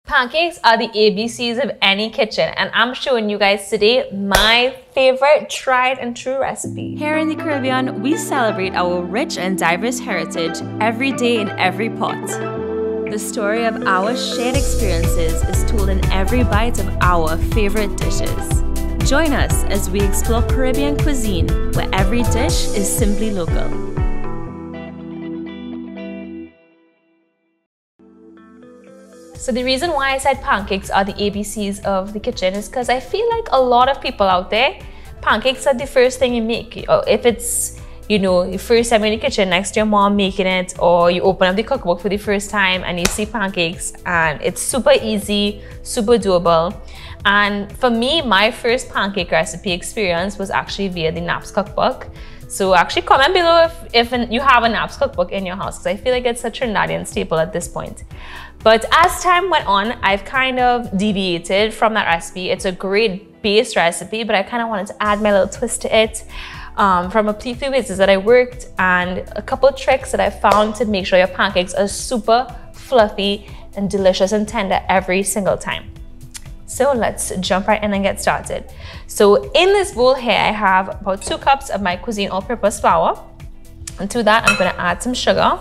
Pancakes are the ABCs of any kitchen, and I'm showing you guys today my favorite tried and true recipe. Here in the Caribbean, we celebrate our rich and diverse heritage every day in every pot. The story of our shared experiences is told in every bite of our favorite dishes. Join us as we explore Caribbean cuisine, where every dish is simply local. So the reason why I said pancakes are the ABCs of the kitchen is because I feel like a lot of people out there, pancakes are the first thing you make. Or if it's, you know, your first time in the kitchen next to your mom making it, or you open up the cookbook for the first time and you see pancakes, and it's super easy, super doable. And for me, my first pancake recipe experience was actually via the Naps cookbook. So actually comment below if you have a Naps cookbook in your house, because I feel like it's a Trinidadian staple at this point. But as time went on, I've kind of deviated from that recipe. It's a great base recipe, but I kind of wanted to add my little twist to it from a few places that I worked, and a couple of tricks that I found to make sure your pancakes are super fluffy and delicious and tender every single time. So let's jump right in and get started. So in this bowl here, I have about 2 cups of my cuisine all-purpose flour. And to that, I'm gonna add some sugar.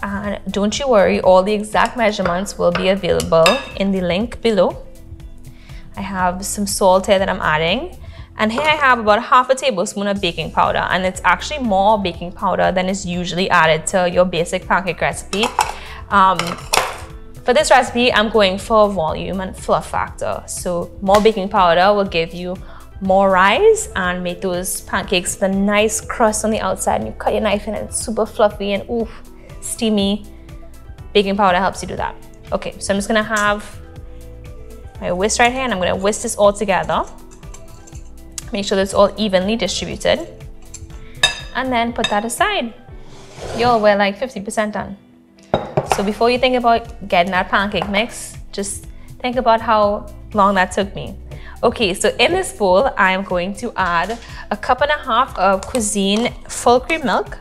And don't you worry, all the exact measurements will be available in the link below. I have some salt here that I'm adding. And here I have about ½ a tablespoon of baking powder. And it's actually more baking powder than is usually added to your basic pancake recipe. For this recipe, I'm going for volume and fluff factor. So more baking powder will give you more rise and make those pancakes with a nice crust on the outside. And you cut your knife in and it's super fluffy and ooh, steamy. Baking powder helps you do that. Okay, so I'm just gonna have my whisk right here, and I'm gonna whisk this all together. Make sure that it's all evenly distributed. And then put that aside. Yo, we're like 50% done. So before you think about getting that pancake mix, just think about how long that took me. Okay, so in this bowl, I am going to add 1.5 cups of cuisine full cream milk.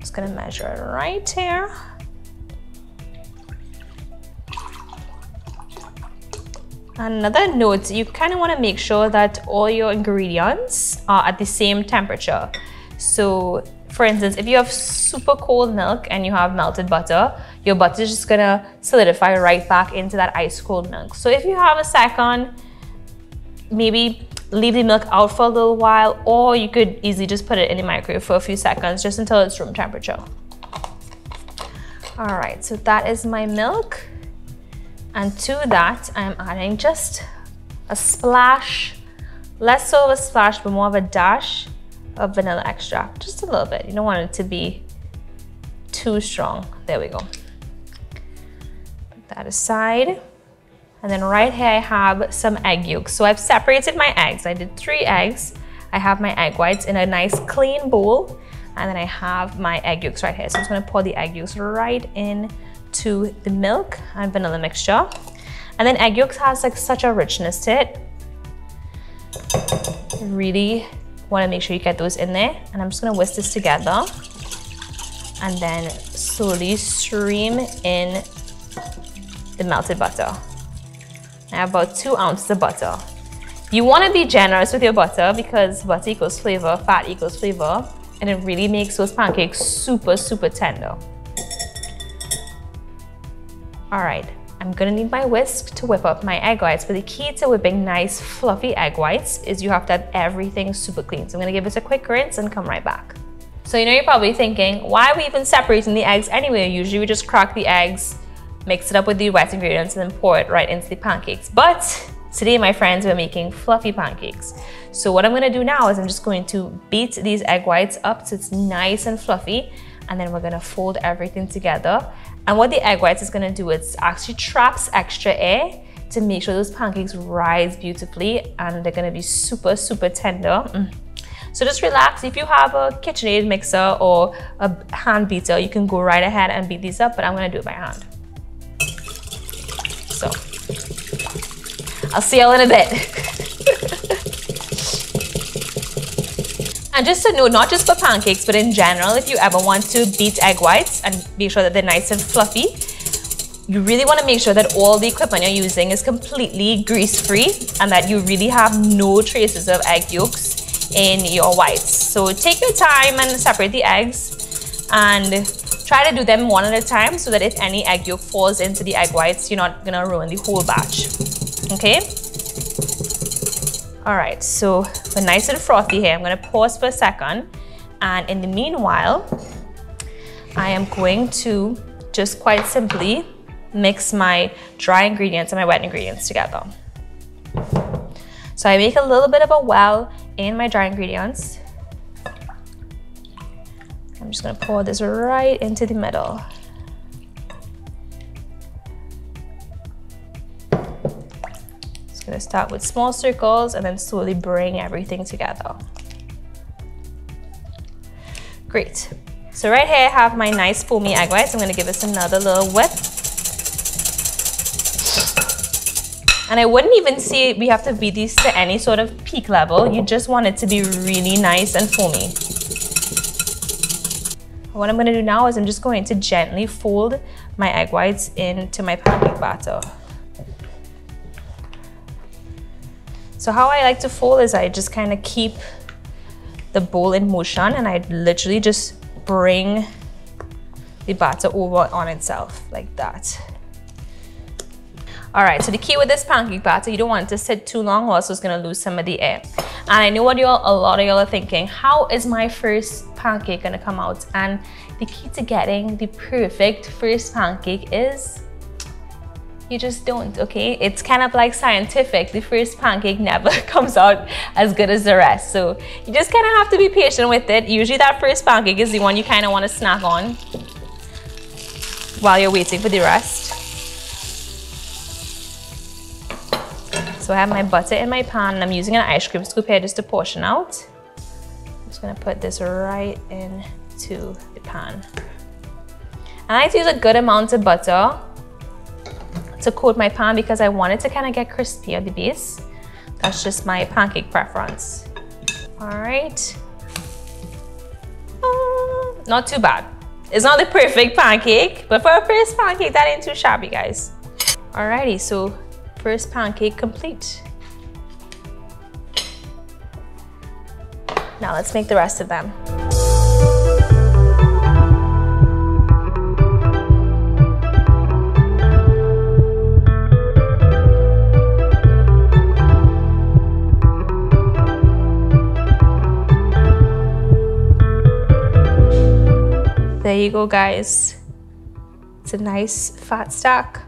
Just gonna measure it right here. Another note, you kind of want to make sure that all your ingredients are at the same temperature. So for instance, if you have super cold milk and you have melted butter, your butter is just gonna solidify right back into that ice cold milk. So if you have a second, maybe leave the milk out for a little while, or you could easily just put it in the microwave for a few seconds just until it's room temperature. All right, so that is my milk. And to that, I'm adding just a splash, less so of a splash, but more of a dash of vanilla extract, just a little bit. You don't want it to be too strong. There we go. Put that aside. And then right here I have some egg yolks. So I've separated my eggs. I did 3 eggs. I have my egg whites in a nice clean bowl. And then I have my egg yolks right here. So I'm just gonna pour the egg yolks right into the milk and vanilla mixture. And then egg yolks has like such a richness to it. Really want to make sure you get those in there. And I'm just gonna whisk this together and then slowly stream in the melted butter. I have about 2 ounces of butter. You want to be generous with your butter because butter equals flavor, fat equals flavor, and it really makes those pancakes super, super tender. All right, I'm gonna need my whisk to whip up my egg whites, but the key to whipping nice fluffy egg whites is you have to have everything super clean. So I'm gonna give this a quick rinse and come right back. So you know, you're probably thinking, why are we even separating the eggs anyway? Usually we just crack the eggs, mix it up with the wet ingredients, and then pour it right into the pancakes. But today, my friends, we're making fluffy pancakes. So what I'm gonna do now is I'm just going to beat these egg whites up so it's nice and fluffy, and then we're gonna fold everything together. And what the egg whites is gonna do is actually traps extra air to make sure those pancakes rise beautifully, and they're gonna be super, super tender. So just relax. If you have a KitchenAid mixer or a hand beater, you can go right ahead and beat these up, but I'm gonna do it by hand. So I'll see y'all in a bit. And just a note, not just for pancakes, but in general, if you ever want to beat egg whites and be sure that they're nice and fluffy, You really want to make sure that all the equipment you're using is completely grease-free and that you really have no traces of egg yolks in your whites. So take your time and separate the eggs and try to do them one at a time so that if any egg yolk falls into the egg whites, you're not gonna ruin the whole batch, okay? All right, so we're nice and frothy here. I'm gonna pause for a second, and in the meanwhile, I am going to just quite simply mix my dry ingredients and my wet ingredients together. So I make a little bit of a well in my dry ingredients. I'm just gonna pour this right into the middle. Just gonna start with small circles and then slowly bring everything together. Great. So right here I have my nice foamy egg whites. I'm gonna give this another little whip. And I wouldn't even say we have to beat these to any sort of peak level. You just want it to be really nice and foamy. What I'm gonna do now is I'm just going to gently fold my egg whites into my pancake batter. So how I like to fold is I just kind of keep the bowl in motion and I literally just bring the batter over on itself like that. All right, so the key with this pancake batter, you don't want it to sit too long or else it's gonna lose some of the air. And I know what a lot of y'all are thinking, how is my first pancake gonna come out? And the key to getting the perfect first pancake is you just don't, okay? It's kind of like scientific. The first pancake never comes out as good as the rest. So you just kind of have to be patient with it. Usually that first pancake is the one you kind of want to snack on while you're waiting for the rest. So I have my butter in my pan and I'm using an ice cream scoop here just to portion out. I'm just gonna put this right into the pan. And I like to use a good amount of butter to coat my pan because I want it to kind of get crispy at the base. That's just my pancake preference. All right. Not too bad. It's not the perfect pancake, but for a first pancake, that ain't too shabby, guys. Alrighty, so first pancake complete. Now let's make the rest of them. There you go, guys. It's a nice fat stack.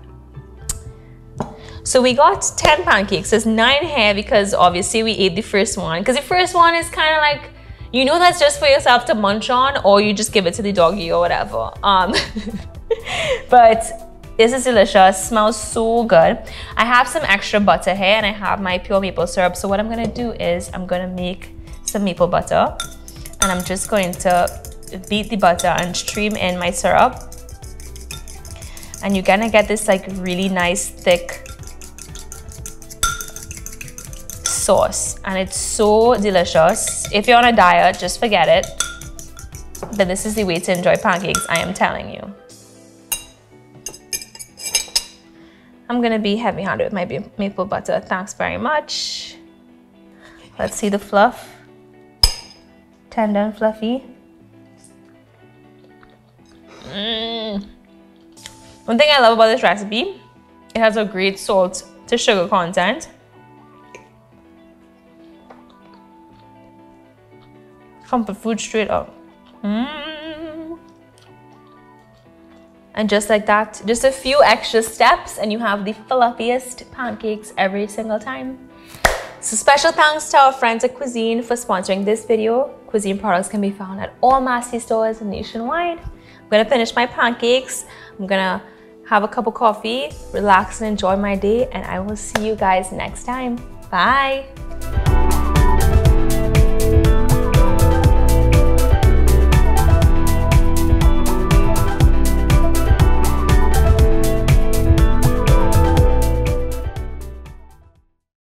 So we got 10 pancakes. There's 9 here because obviously we ate the first one. Because the first one is kind of like, you know, that's just for yourself to munch on, or you just give it to the doggy or whatever. But this is delicious. Smells so good. I have some extra butter here and I have my pure maple syrup. So what I'm gonna do is I'm gonna make some maple butter and I'm just going to beat the butter and stream in my syrup, and you're gonna get this like really nice thick sauce and it's so delicious. If you're on a diet, just forget it, but this is the way to enjoy pancakes, I am telling you. I'm gonna be heavy-handed with my maple butter. Thanks very much. Let's see the fluff. Tender and fluffy. One thing I love about this recipe, it has a great salt to sugar content. Comfort food straight up. And just like that, just a few extra steps and you have the fluffiest pancakes every single time. So special thanks to our friends at Cuisine for sponsoring this video. Cuisine products can be found at all Massey stores nationwide. I'm gonna finish my pancakes. I'm gonna have a cup of coffee, relax and enjoy my day, and I will see you guys next time. Bye.